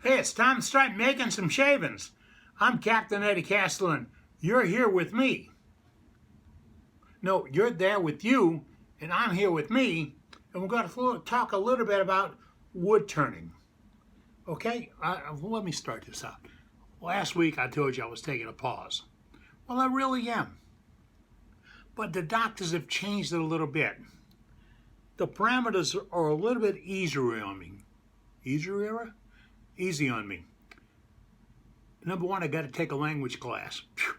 Hey, it's time to start making some shavings. I'm Captain Eddie Castellan. You're here with me. No, you're there with you, and I'm here with me, and we're going to talk a little bit about wood turning. Okay, let me start this out. Last week I told you I was taking a pause. Well, I really am. But the doctors have changed it a little bit. The parameters are a little bit easier on me. Easy on me. Number one, I got to take a language class. Phew.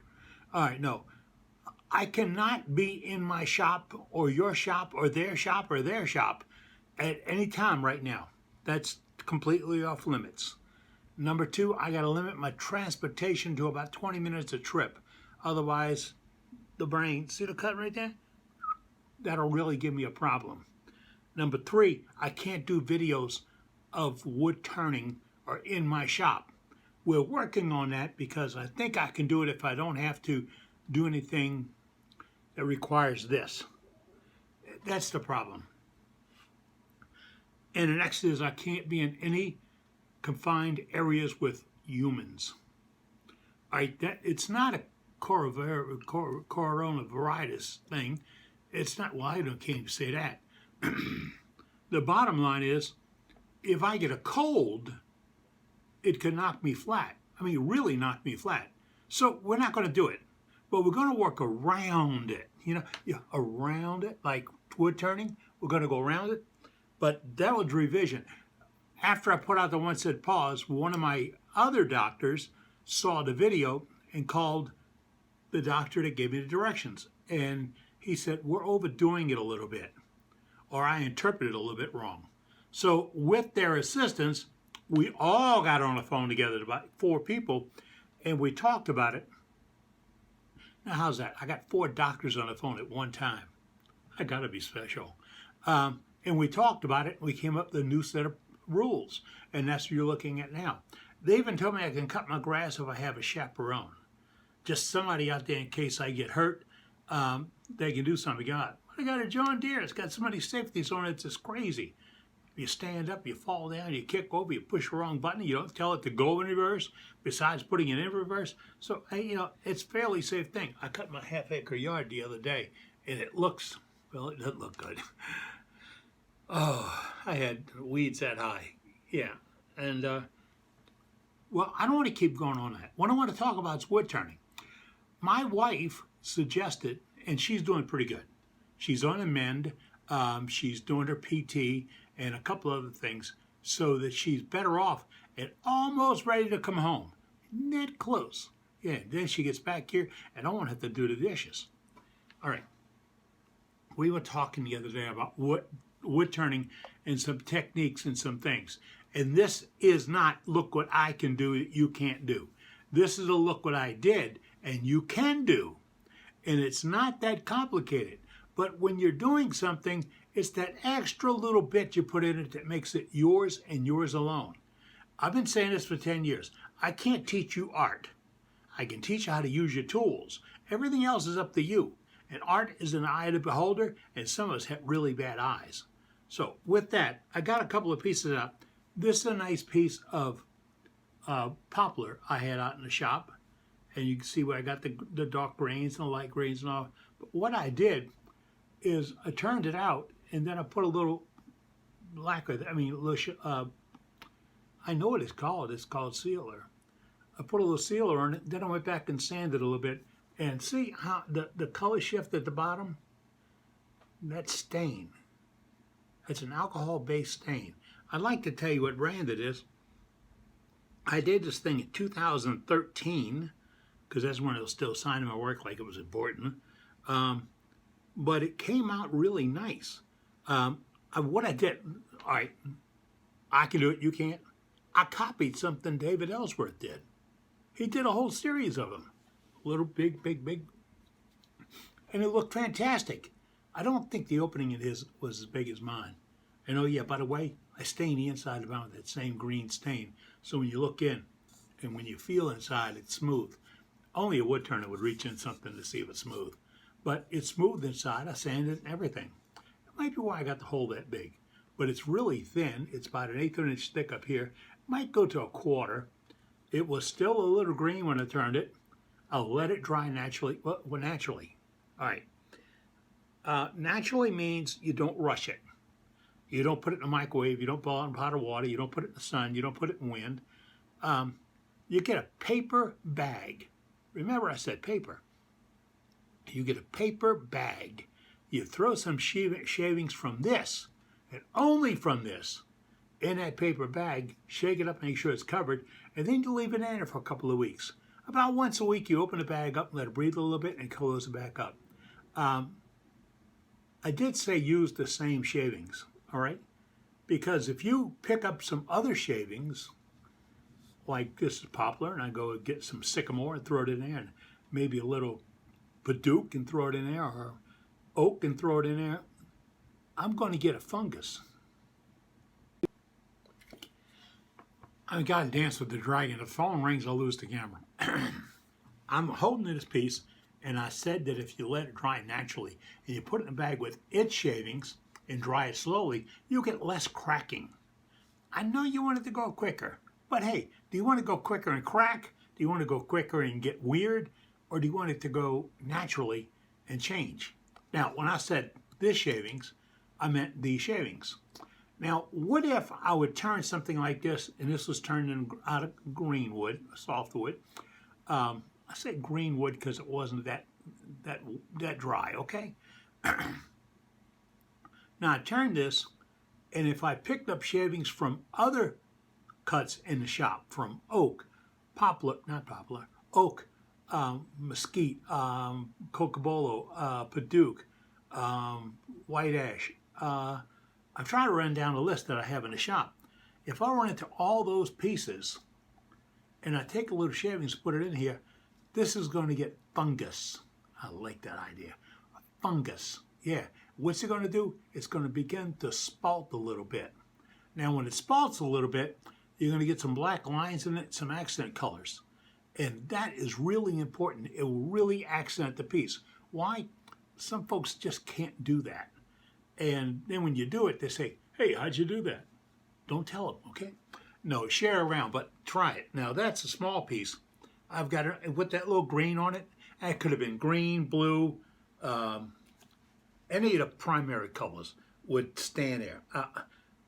All right, no. I cannot be in my shop or your shop or their shop at any time right now. That's completely off limits. Number two, I got to limit my transportation to about 20 minutes a trip. Otherwise, the brain, see the cut right there? That'll really give me a problem. Number three, I can't do videos of wood turning or in my shop. We're working on that because I think I can do it if I don't have to do anything that requires this. That's the problem. And the next is I can't be in any confined areas with humans. All right, it's not a coronavirus thing. It's not, well, I can't even say that. The bottom line is, if I get a cold, it can knock me flat. I mean, really knock me flat. So we're not going to do it, but we're going to work around it. Around it, like wood turning. We're going to go around it. But that was revision. After I put out the one said pause, one of my other doctors saw the video and called the doctor that gave me the directions. And he said, we're overdoing it a little bit, or I interpreted it a little bit wrong. So with their assistance, we all got on the phone together, about 4 people, and we talked about it. Now, how's that? I got 4 doctors on the phone at one time. I got to be special. And we talked about it, and we came up with a new set of rules, and that's what you're looking at now. They even told me I can cut my grass if I have a chaperone. Just somebody out there in case I get hurt, they can do something. I got a John Deere. It's got so many safeties on it, it's just crazy. You stand up, you fall down, you kick over, you push the wrong button, you don't tell it to go in reverse, besides putting it in reverse. So, it's a fairly safe thing. I cut my half-acre yard the other day, and it doesn't look good. Oh, I had weeds that high. Yeah. And, well, I don't want to keep going on that. What I want to talk about is wood turning. My wife suggested, and she's doing pretty good. She's on a mend. She's doing her PT and a couple other things so that she's better off and almost ready to come home. That close. Yeah, then she gets back here and I won't have to do the dishes. All right. We were talking the other day about wood turning and some techniques and some things. And this is not, look what I can do that you can't do. This is a look what I did and you can do. And it's not that complicated. But when you're doing something, it's that extra little bit you put in it that makes it yours and yours alone. I've been saying this for 10 years. I can't teach you art. I can teach you how to use your tools. Everything else is up to you. And art is an eye of the beholder, and some of us have really bad eyes. So with that, I got a couple of pieces up. This is a nice piece of poplar I had out in the shop. And you can see where I got the dark grains and the light grains and all. But what I did is I turned it out, and then I put a little lacquer, I know what it's called. It's called sealer. I put a little sealer on it, then I went back and sanded a little bit. And see how the color shift at the bottom? That stain. It's an alcohol-based stain. I'd like to tell you what brand it is. I did this thing in 2013, because that's when I was still signing my work like it was important. But it came out really nice. What I did, all right, I can do it, you can't. I copied something David Ellsworth did. He did a whole series of them. Little, big. And it looked fantastic. I don't think the opening in his was as big as mine. And oh yeah, by the way, I stain the inside of it with that same green stain. So when you look in and when you feel inside, it's smooth. Only a wood turner would reach in something to see if it's smooth. But it's smooth inside. I sanded it and everything. It might be why I got the hole that big. But it's really thin. It's about an 1/8 inch thick up here. might go to a quarter. It was still a little green when I turned it. I'll let it dry naturally. Well, naturally. All right. Naturally means you don't rush it. You don't put it in the microwave. You don't boil it in hot water. You don't put it in the sun. You don't put it in wind. You get a paper bag. Remember I said paper. You get a paper bag. You throw some shavings from this, and only from this, in that paper bag, shake it up, make sure it's covered, and then you leave it in there for a couple of weeks. About once a week, you open the bag up, let it breathe a little bit, and close it back up. I did say use the same shavings, all right? Because if you pick up some other shavings, like this is poplar, and I go get some sycamore and throw it in there, and maybe a little padauk and throw it in there, or oak and throw it in there, I'm going to get a fungus. I got to dance with the dragon. If the phone rings, I'll lose the camera. I'm holding this piece, and I said that if you let it dry naturally and you put it in a bag with its shavings and dry it slowly, you'll get less cracking. I know you want it to go quicker, but hey, do you want to go quicker and crack? Do you want to go quicker and get weird? Or do you want it to go naturally and change? Now, when I said this shavings, I meant these shavings. Now, what if I would turn something like this, and this was turned out of green wood, softwood. I say green wood because it wasn't that dry, okay? Now, I turned this, and if I picked up shavings from other cuts in the shop, from oak, oak, mesquite, cocobolo, padauk, white ash. I'm trying to run down the list that I have in the shop. If I run into all those pieces and I take a little shavings, put it in here, this is going to get fungus. I like that idea. Fungus. Yeah. What's it going to do? It's going to begin to spalt a little bit. Now, when it spalts a little bit, you're going to get some black lines in it, some accent colors. And that is really important. It will really accent the piece. Why? Some folks just can't do that. And then when you do it, they say, hey, how'd you do that? Don't tell them, okay? No, share around, but try it. Now, that's a small piece. I've got it with that little green on it. That could have been green, blue, any of the primary colors would stand there. I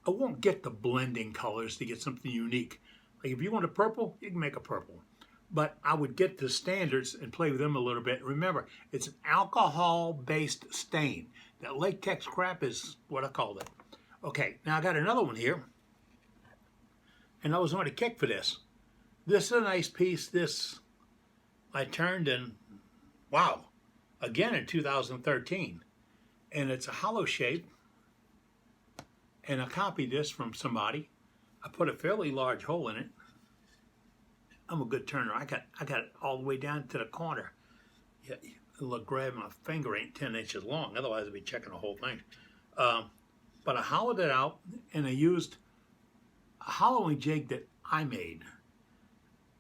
won't get the blending colors to get something unique. Like if you want a purple, you can make a purple. But I would get the standards and play with them a little bit. Remember, it's an alcohol-based stain. That latex crap is what I called it. Okay, now I got another one here. And I was on a kick for this. This is a nice piece. This I turned in, wow, again in 2013. And it's a hollow shape. And I copied this from somebody. I put a fairly large hole in it. I'm a good turner. I got it all the way down to the corner. Yeah, look, grabbing my finger ain't 10 inches long. Otherwise, I'd be checking the whole thing. But I hollowed it out, and I used a hollowing jig that I made.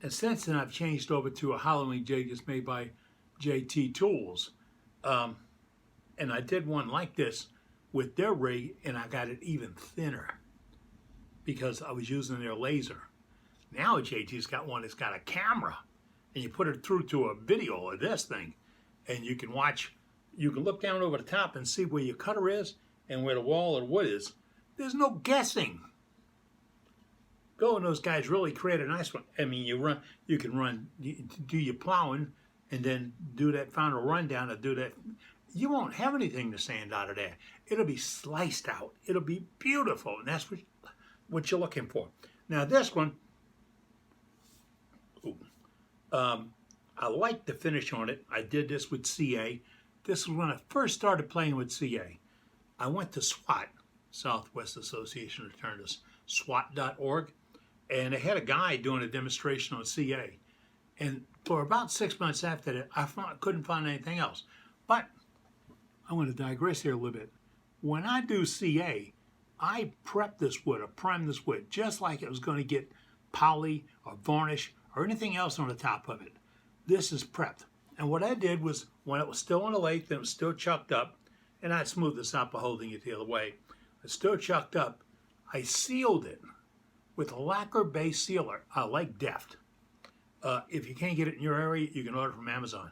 And since then, I've changed over to a hollowing jig that's made by JT Tools. And I did one like this with their rig, and I got it even thinner because I was using their laser. Now JT's got one that's got a camera, and you put it through to a video of this thing, and you can watch, you can look down over the top and see where your cutter is and where the wall of the wood is. There's no guessing. Bill and those guys really create a nice one. I mean, you can do your plowing, and then do that final rundown and do that. You won't have anything to sand out of there. It'll be sliced out. It'll be beautiful, and that's what you're looking for. Now this one, I like the finish on it. I did this with CA. This was when I first started playing with CA. I went to SWAT, Southwest Association of Attorneys, SWAT.org, and they had a guy doing a demonstration on CA. And for about 6 months after that, I couldn't find anything else. But I'm going to digress here a little bit. When I do CA, I prep this wood or prime this wood just like it was going to get poly or varnish or anything else on the top of it. This is prepped. And what I did was, when it was still on the lathe and it was still chucked up, and I'd smooth this out by holding it the other way, it's still chucked up, I sealed it with a lacquer-based sealer. I like Deft. If you can't get it in your area, you can order from Amazon.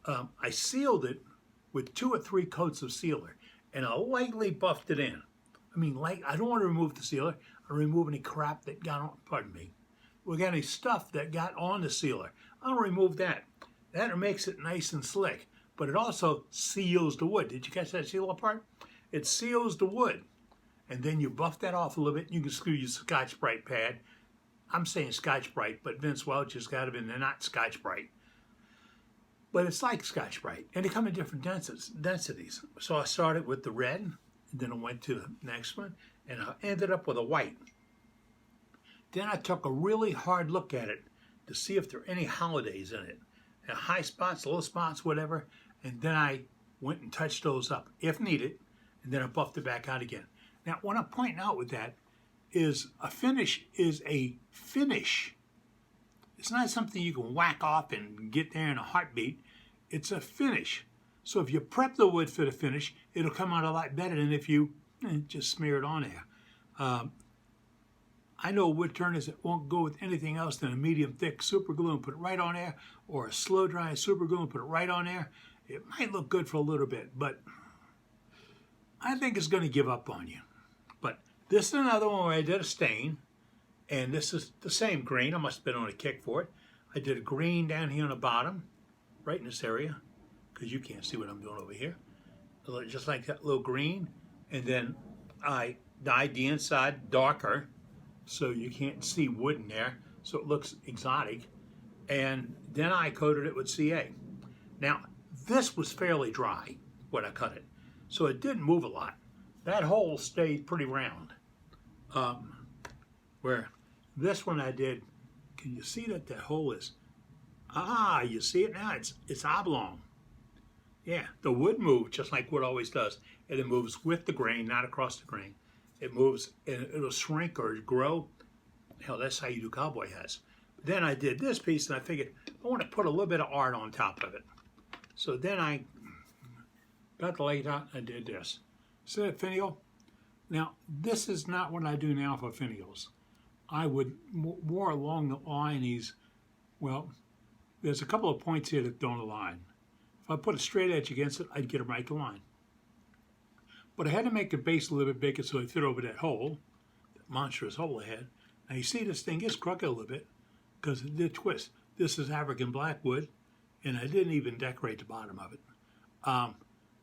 I sealed it with 2 or 3 coats of sealer, and I lightly buffed it in. I mean, I don't want to remove the sealer. I remove any crap that got on, pardon me. We got any stuff that got on the sealer. I'll remove that. That makes it nice and slick, but it also seals the wood. Did you catch that sealer part? It seals the wood, and then you buff that off a little bit. You can screw your Scotch-Brite pad. I'm saying Scotch-Brite, but Vince Welch has got it, and they're not Scotch-Brite. But it's like Scotch-Brite, and they come in different densities. So I started with the red, and then I went to the next one, and I ended up with a white. Then I took a really hard look at it to see if there are any holidays in it. And high spots, low spots, whatever, and then I went and touched those up, if needed, and then I buffed it back out again. Now, what I'm pointing out with that is a finish is a finish. It's not something you can whack off and get there in a heartbeat. It's a finish. So if you prep the wood for the finish, it'll come out a lot better than if you just smear it on there. I know wood turners that won't go with anything else than a medium thick super glue and put it right on there, or a slow dry super glue and put it right on there. It might look good for a little bit, but I think it's going to give up on you. But this is another one where I did a stain. And this is the same green. I must have been on a kick for it. I did a green down here on the bottom, right in this area, because you can't see what I'm doing over here. Just like that little green. And then I dyed the inside darker, so you can't see wood in there, so it looks exotic. And then I coated it with CA. Now, this was fairly dry when I cut it, so it didn't move a lot. That hole stayed pretty round. Where this one I did, can you see that hole is, you see it now? It's oblong. Yeah, the wood moves just like wood always does. And it moves with the grain, not across the grain. It moves, and it'll shrink or grow. Hell, that's how you do cowboy hats. Then I did this piece, and I figured I want to put a little bit of art on top of it. So then I got the light out, and I did this. See that finial? Now, this is not what I do now for finials. I would more along the line well, there's a couple of points here that don't align. If I put a straight edge against it, I'd get them right to line. But I had to make the base a little bit bigger so it fit over that hole, that monstrous hole I had. Now you see this thing is crooked a little bit because it did twist. This is African blackwood, and I didn't even decorate the bottom of it.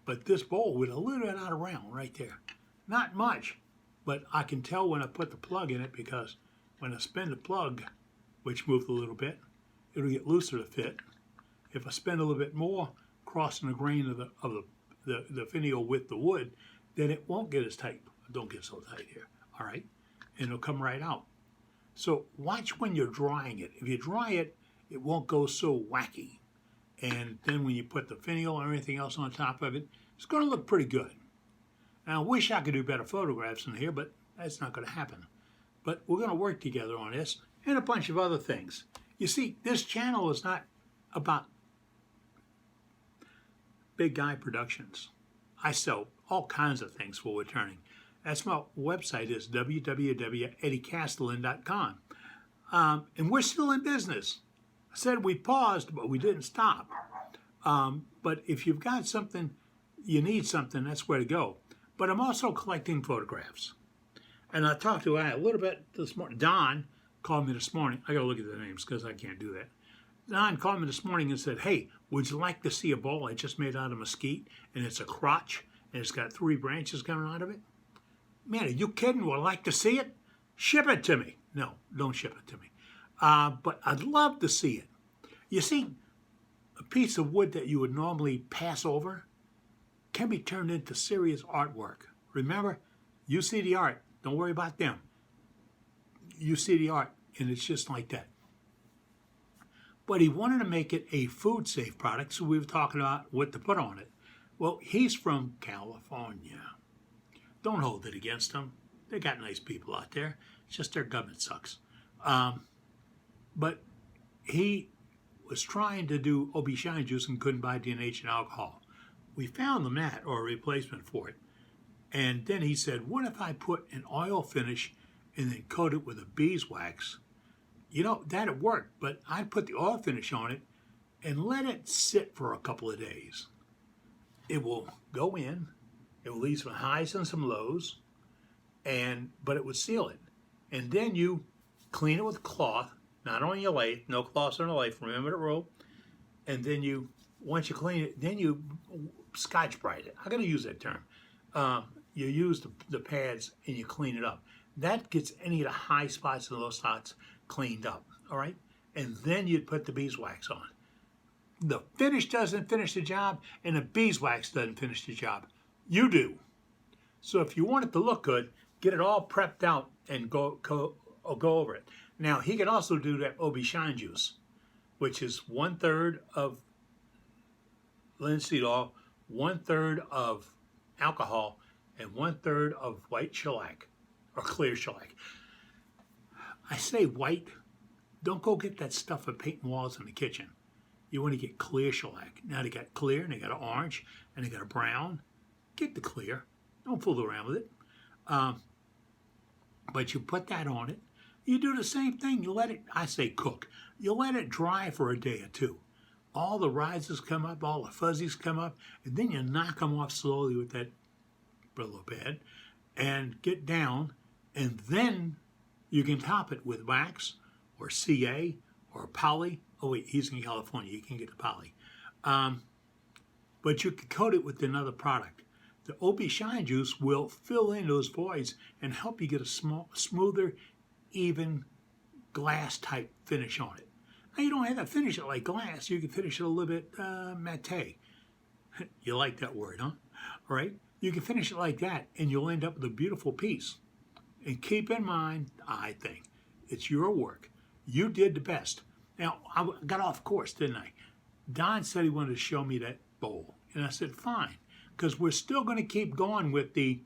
But this bowl with a little bit out of round right there. Not much, but I can tell when I put the plug in it because when I spin the plug, which moved a little bit, it'll get looser to fit. If I spin a little bit more, crossing the grain of the finial with the wood, then it won't get as tight. Don't get so tight here, all right? And it'll come right out. So watch when you're drying it. If you dry it, it won't go so wacky. And then when you put the finial or anything else on top of it, it's going to look pretty good. Now, I wish I could do better photographs in here, but that's not going to happen. But we're going to work together on this and a bunch of other things. You see, this channel is not about big guy productions. I sell all kinds of things for wood turning. That's my website is www.eddiecastellan.com. And we're still in business. I said we paused, but we didn't stop. But if you've got something, you need something, that's where to go. But I'm also collecting photographs. And I talked to a little bit this morning. Don called me this morning. I got to look at the names because I can't do that. Don called me this morning and said, hey, would you like to see a bowl I just made out of mesquite? And it's a crotch, and it's got 3 branches coming out of it. Man, are you kidding? Would I like to see it? Ship it to me. No, don't ship it to me. But I'd love to see it. You see, a piece of wood that you would normally pass over can be turned into serious artwork. Remember, you see the art. Don't worry about them. You see the art, and it's just like that. But he wanted to make it a food-safe product, so we were talking about what to put on it. Well, he's from California. Don't hold it against them. They got nice people out there. It's just their government sucks. But he was trying to do OB Shine Juice and couldn't buy D&H and alcohol. We found the mat or a replacement for it. And then he said, what if I put an oil finish and then coat it with a beeswax, that'd work. But I'd put the oil finish on it and let it sit for a couple of days. It will go in, it will leave some highs and some lows, but it would seal it. And then you clean it with cloth, not on your lathe, no cloths on the lathe, remember the rule. And then once you clean it, then you Scotch-Brite it. I'm going to use that term. You use the pads and you clean it up. That gets any of the high spots and low spots cleaned up, all right? And then you'd put the beeswax on. The finish doesn't finish the job, and the beeswax doesn't finish the job. You do. So if you want it to look good, get it all prepped out and go over it. Now, he could also do that Aubergine juice, which is 1/3 of linseed oil, 1/3 of alcohol, and 1/3 of white shellac, or clear shellac. I say white. Don't go get that stuff for painting walls in the kitchen. You want to get clear shellac. Now they got clear, and they got an orange, and they got a brown. Get the clear. Don't fool around with it. But you put that on it. You do the same thing. You let it, I say cook. You let it dry for a day or two. All the rises come up, all the fuzzies come up, and then you knock them off slowly with that Brillo pad and get down, and then you can top it with wax or CA or poly. Oh wait, he's in California. You can get the poly. But you can coat it with another product. The Aubergine juice will fill in those voids and help you get a smoother, even glass type finish on it. Now you don't have to finish it like glass. You can finish it a little bit matte. You like that word, huh? All right. You can finish it like that, and you'll end up with a beautiful piece. And keep in mind, I think, it's your work. You did the best. Now, I got off course, didn't I? Don said he wanted to show me that bowl. And I said, fine, because we're still going to keep going with the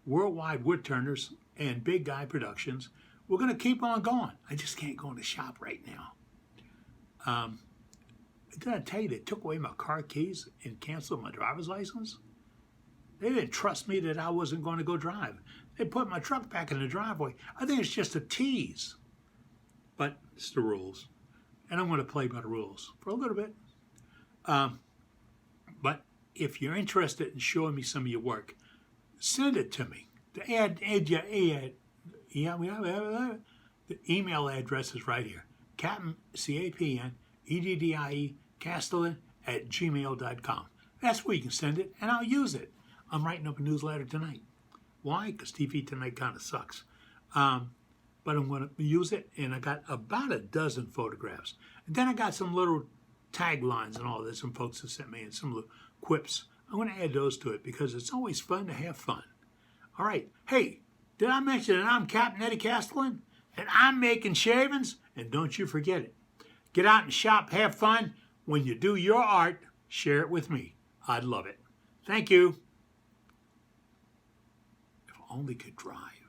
Worldwide Woodturners and Big Guy Productions. We're going to keep on going. I just can't go in the shop right now. Did I tell you they took away my car keys and canceled my driver's license? They didn't trust me that I wasn't going to go drive. They put my truck back in the driveway. I think it's just a tease. But it's the rules. And I'm going to play by the rules for a little bit. But if you're interested in showing me some of your work, send it to me. The email address is right here. Captain, C-A-P-N-E-D-D-I-E, Castellan @gmail.com. That's where you can send it, and I'll use it. I'm writing up a newsletter tonight. Why? Because TV tonight kind of sucks. But I'm going to use it, and I got about a dozen photographs. And then I got some little taglines and all this, some folks have sent me, and some little quips. I'm going to add those to it because it's always fun to have fun. All right. Hey, did I mention that I'm Captain Eddie Castellan? And I'm making shavings? And don't you forget it. Get out and shop, have fun. When you do your art, share it with me. I'd love it. Thank you. If I only could drive.